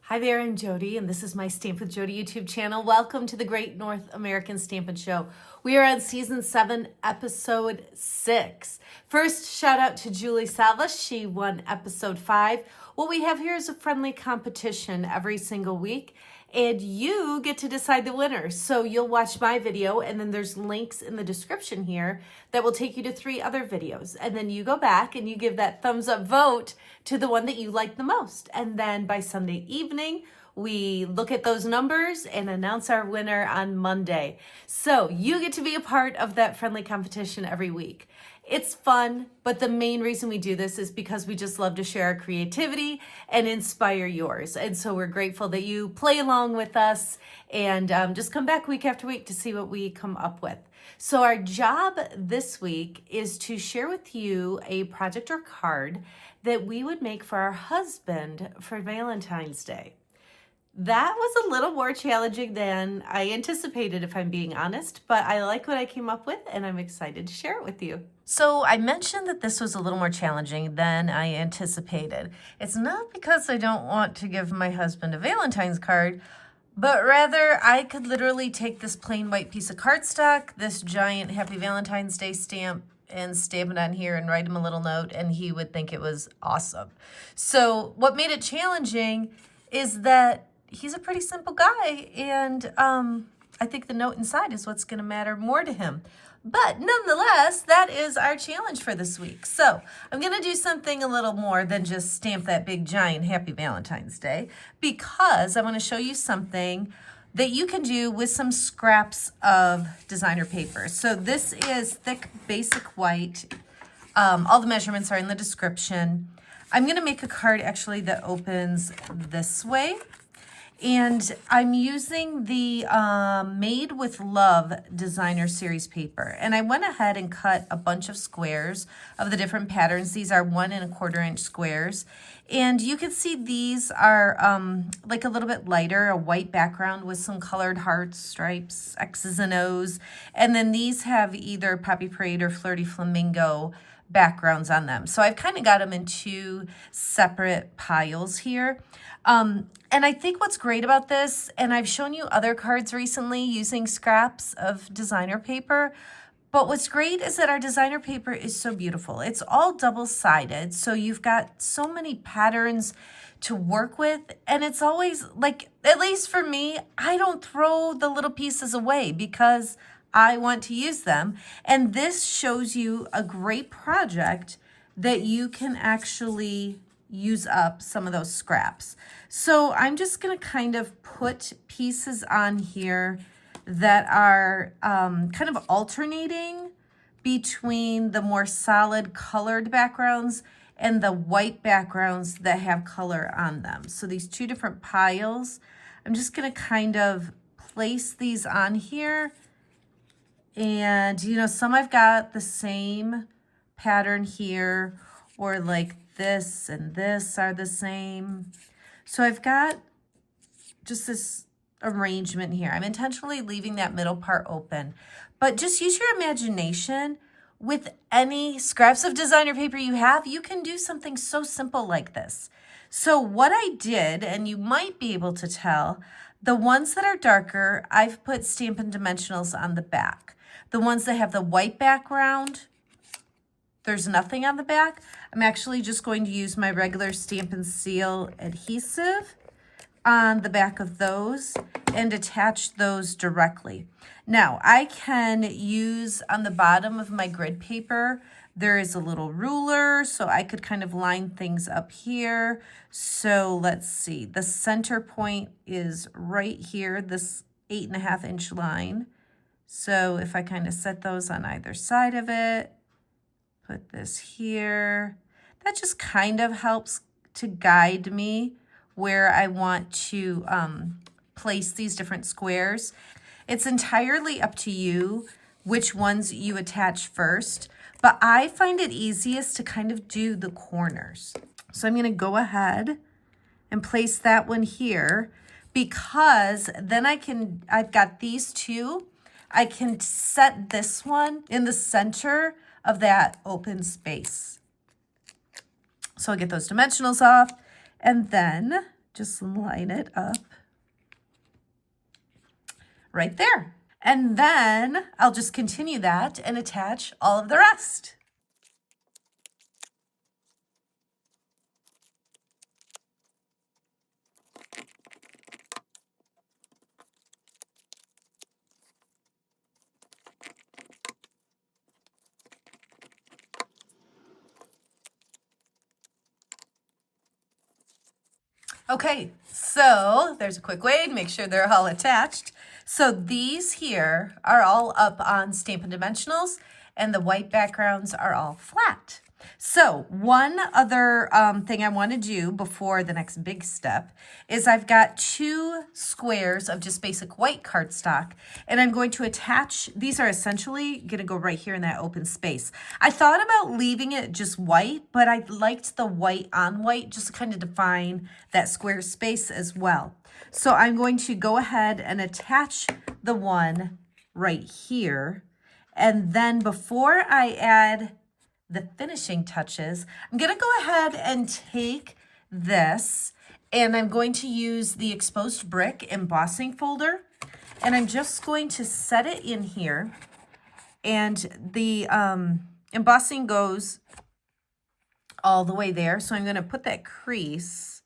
Hi there, I'm Jodi, and this is my Stamp with Jodi YouTube channel. Welcome to the Great North American Stampin' Show. We are on Season 7, Episode 6. First, shout out to Julie Salva. She won Episode 5. What we have here is a friendly competition every single week, and you get to decide the winner. So you'll watch my video, and then there's links in the description here that will take you to 3 other videos. And then you go back and you give that thumbs up vote to the one that you like the most. And then by Sunday evening, we look at those numbers and announce our winner on Monday. So you get to be a part of that friendly competition every week. It's fun, but the main reason we do this is because we just love to share our creativity and inspire yours. And so we're grateful that you play along with us and just come back week after week to see what we come up with. So our job this week is to share with you a project or card that we would make for our husband for Valentine's Day. That was a little more challenging than I anticipated, if I'm being honest, but I like what I came up with and I'm excited to share it with you. So I mentioned that this was a little more challenging than I anticipated. It's not because I don't want to give my husband a Valentine's card, but rather I could literally take this plain white piece of cardstock, this giant Happy Valentine's Day stamp, and stamp it on here and write him a little note, and he would think it was awesome. So what made it challenging is that he's a pretty simple guy, and I think the note inside is what's going to matter more to him. But nonetheless, that is our challenge for this week. So I'm going to do something a little more than just stamp that big giant Happy Valentine's Day, because I want to show you something that you can do with some scraps of designer paper. So this is thick basic white. All the measurements are in the description. I'm going to make a card actually that opens this way. And I'm using the Made with Love designer series paper. And I went ahead and cut a bunch of squares of the different patterns. These are 1 1/4 inch squares. And you can see these are like a little bit lighter, a white background with some colored hearts, stripes, X's and O's. And then these have either Poppy Parade or Flirty Flamingo backgrounds on them. So I've kind of got them in 2 separate piles here. And I think what's great about this, and I've shown you other cards recently using scraps of designer paper, but what's great is that our designer paper is so beautiful. It's all double-sided, so you've got so many patterns to work with, and it's always, like, at least for me, I don't throw the little pieces away because I want to use them. And this shows you a great project that you can actually use up some of those scraps. So I'm just going to kind of put pieces on here that are kind of alternating between the more solid colored backgrounds and the white backgrounds that have color on them. So these 2 different piles, I'm just going to kind of place these on here. And, you know, some I've got the same pattern here, or like this and this are the same. So I've got just this arrangement here. I'm intentionally leaving that middle part open, but just use your imagination. With any scraps of designer paper you have, you can do something so simple like this. So what I did, and you might be able to tell, the ones that are darker, I've put Stampin' Dimensionals on the back. The ones that have the white background, there's nothing on the back. I'm actually just going to use my regular Stampin' Seal adhesive on the back of those and attach those directly. Now, I can use on the bottom of my grid paper, there is a little ruler, so I could kind of line things up here. So let's see, the center point is right here, this 8.5 inch line. So if I kind of set those on either side of it, put this here, that just kind of helps to guide me where I want to place these different squares. It's entirely up to you which ones you attach first, but I find it easiest to kind of do the corners. So I'm going to go ahead and place that one here, because then I've got these 2. I can set this one in the center of that open space. So I'll get those dimensionals off, and then just line it up right there. And then I'll just continue that and attach all of the rest. Okay, so there's a quick way to make sure they're all attached. So these here are all up on Stampin' Dimensionals, and the white backgrounds are all flat. So one other thing I want to do before the next big step is I've got 2 squares of just basic white cardstock, and I'm going to attach, these are essentially going to go right here in that open space. I thought about leaving it just white, but I liked the white on white just to kind of define that square space as well. So I'm going to go ahead and attach the one right here, and then before I add the finishing touches, I'm going to go ahead and take this, and I'm going to use the exposed brick embossing folder, and I'm just going to set it in here, and the embossing goes all the way there. So I'm going to put that crease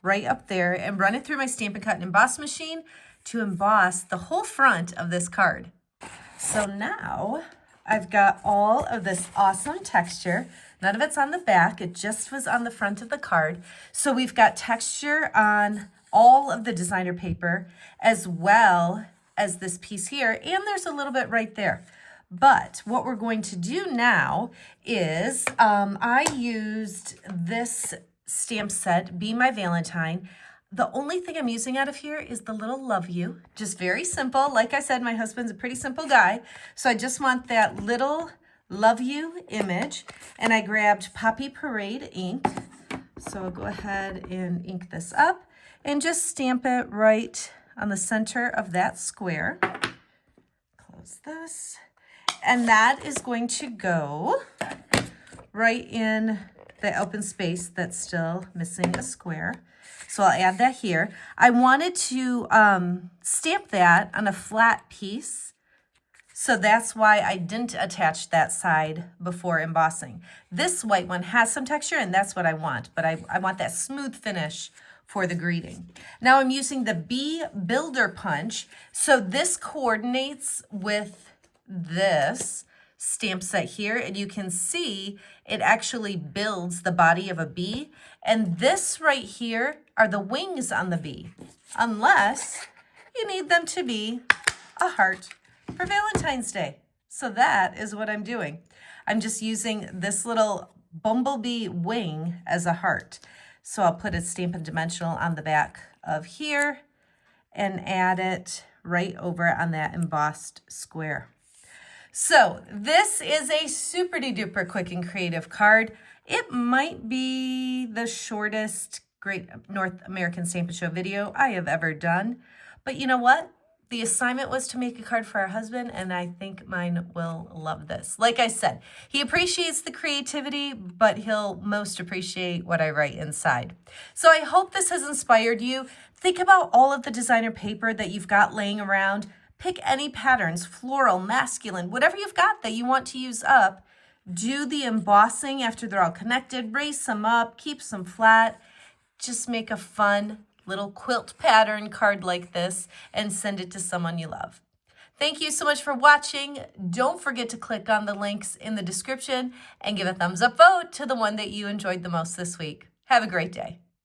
right up there and run it through my Stampin' Cut and Emboss machine to emboss the whole front of this card. So now I've got all of this awesome texture. None of it's on the back, it just was on the front of the card. So we've got texture on all of the designer paper as well as this piece here, and there's a little bit right there. But what we're going to do now is I used this stamp set, Be My Valentine. The only thing I'm using out of here is the little love you, just very simple. Like I said, my husband's a pretty simple guy, so I just want that little love you image, and I grabbed Poppy Parade ink. So I'll go ahead and ink this up and just stamp it right on the center of that square. Close this, and that is going to go right in the open space that's still missing a square. So I'll add that here. I wanted to stamp that on a flat piece, so that's why I didn't attach that side before embossing. This white one has some texture, and that's what I want, but I want that smooth finish for the greeting. Now I'm using the Bee Builder Punch, so this coordinates with this stamp set here, and you can see it actually builds the body of a bee, and this right here are the wings on the bee, unless you need them to be a heart for Valentine's Day. So that is what I'm doing. I'm just using this little bumblebee wing as a heart. So I'll put a Stampin' Dimensional on the back of here and add it right over on that embossed square. So this is a super duper quick and creative card. It might be the shortest Great North American Stampin' Show video I have ever done. But you know what? The assignment was to make a card for our husband, and I think mine will love this. Like I said, he appreciates the creativity, but he'll most appreciate what I write inside. So I hope this has inspired you. Think about all of the designer paper that you've got laying around. Pick any patterns, floral, masculine, whatever you've got that you want to use up. Do the embossing after they're all connected. Raise some up, keep some flat. Just make a fun little quilt pattern card like this and send it to someone you love. Thank you so much for watching. Don't forget to click on the links in the description and give a thumbs up vote to the one that you enjoyed the most this week. Have a great day.